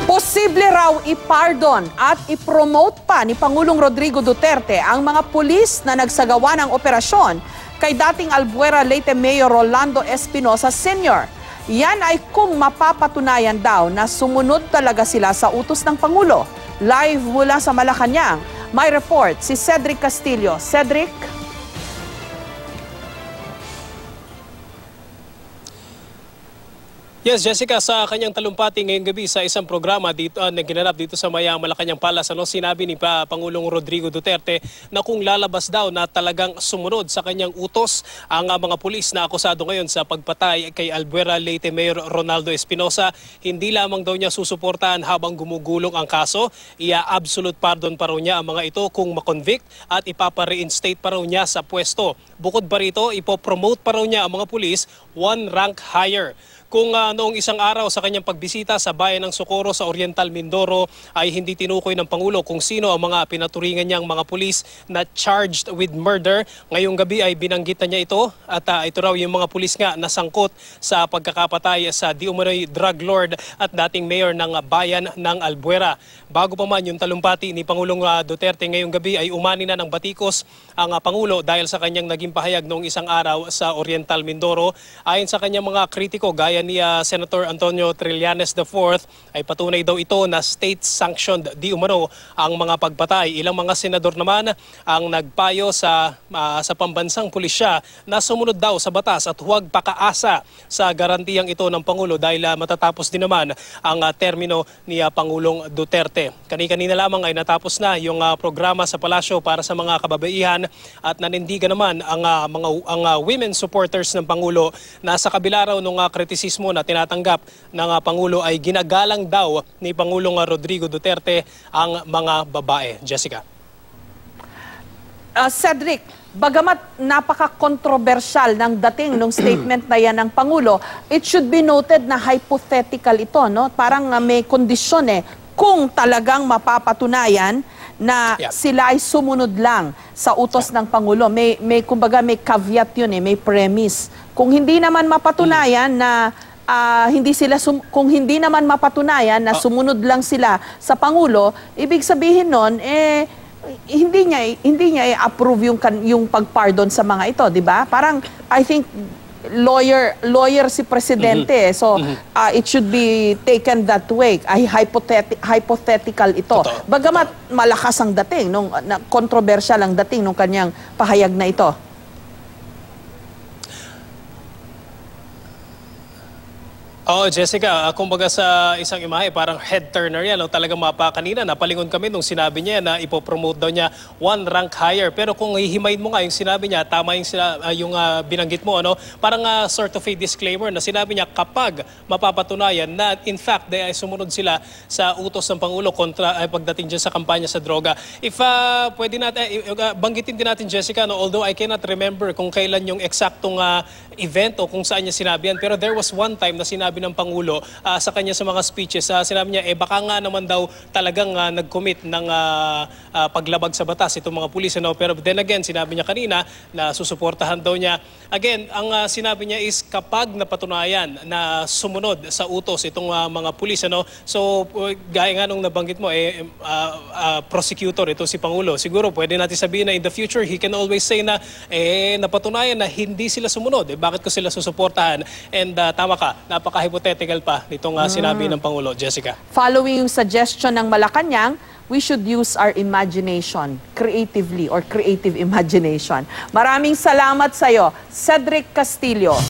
Posible raw ipardon at ipromote pa ni Pangulong Rodrigo Duterte ang mga pulis na nagsagawa ng operasyon kay dating Albuera Leyte Mayor Rolando Espinosa Sr. Yan ay kung mapapatunayan daw na sumunod talaga sila sa utos ng Pangulo. Live mula sa Malacanang, may report si Cedric Castillo. Cedric? Yes, Jessica, sa kanyang talumpati ngayong gabi sa isang programa dito na ginanap dito sa Malacanang Palace, sinabi ni Pangulong Rodrigo Duterte na kung lalabas daw na talagang sumunod sa kanyang utos ang mga pulis na akusado ngayon sa pagpatay kay Albuera Leyte Mayor Ronaldo Espinosa, hindi lamang daw niya susuportahan habang gumugulong ang kaso, absolute pardon pa raw niya ang mga ito kung makonvict at ipapa-reinstate pa raw niya sa pwesto. Bukod pa rito, ipopromote pa raw niya ang mga pulis one rank higher. Kung noong isang araw sa kanyang pagbisita sa bayan ng Socorro sa Oriental Mindoro ay hindi tinukoy ng Pangulo kung sino ang mga pinaturingan niyang mga pulis na charged with murder, ngayong gabi ay binanggit na niya ito at ito raw yung mga pulis nga nasangkot sa pagkakapatay sa di umano'y drug lord at dating mayor ng bayan ng Albuera. Bago pa man yung talumpati ni Pangulong Duterte ngayong gabi ay umani na ng batikos ang Pangulo dahil sa kanyang naging pahayag noong isang araw sa Oriental Mindoro. Ayon sa kanyang mga kritiko gaya ni Senator Antonio Trillanes IV ay patunay daw ito na state-sanctioned di umano ang mga pagpatay. Ilang mga senador naman ang nagpayo sa pambansang pulisya na sumunod daw sa batas at huwag pakaasa sa garantiyang ito ng Pangulo dahil matatapos din naman ang termino ni Pangulong Duterte. Kani-kanina lamang ay natapos na yung programa sa palasyo para sa mga kababaihan at nanindigan naman ang women supporters ng Pangulo na sa kabila raw ng kritisismo na tinatanggap ng Pangulo ay ginagalang daw ni Pangulong Rodrigo Duterte ang mga babae. Jessica. Cedric, bagamat napaka-controversial ng dating ng statement na yan ng Pangulo, it should be noted na hypothetical ito, no? Parang may kondisyon kung talagang mapapatunayan na sila ay sumunod lang sa utos ng Pangulo. Kumbaga may caveat yun, may premise. Kung hindi naman mapatunayan na kung hindi naman mapatunayan na sumunod lang sila sa Pangulo, ibig sabihin nun hindi niya i-approve yung pagpardon sa mga ito, di ba? Parang I think lawyer si presidente. So it should be taken that way. Ay hypothetical ito. Totoo. Bagamat malakas ang dating controversial ang dating nung kanyang pahayag na ito. Oo, Jessica, kumbaga sa isang imahe, parang head turner yan. Talagang kanina, napalingon kami nung sinabi niya na ipopromote daw niya one rank higher. Pero kung hihimayin mo nga yung sinabi niya, tama yung binanggit mo, parang sort of a disclaimer na sinabi niya kapag mapapatunayan na in fact ay sumunod sila sa utos ng Pangulo kontra pagdating dyan sa kampanya sa droga. If pwede natin, banggitin din natin, Jessica, although I cannot remember kung kailan yung eksaktong event o kung saan niya sinabi yan, pero there was one time na sinabi ng Pangulo sa kanya sa mga speeches, sinabi niya baka nga naman daw talagang nag-commit ng paglabag sa batas itong mga pulis. Pero then again, sinabi niya kanina na susuportahan daw niya. Again, ang sinabi niya is kapag napatunayan na sumunod sa utos itong mga pulis. So, gaya nga nung nabanggit mo, prosecutor ito si Pangulo. Siguro pwede natin sabihin na in the future, he can always say na napatunayan na hindi sila sumunod. Bakit ko sila susuportahan? And tama ka, napaka-hypothetical pa nitong sinabi ng Pangulo, Jessica. Following yung suggestion ng Malacanang, we should use our imagination creatively or creative imagination. Maraming salamat sa iyo, Cedric Castillo.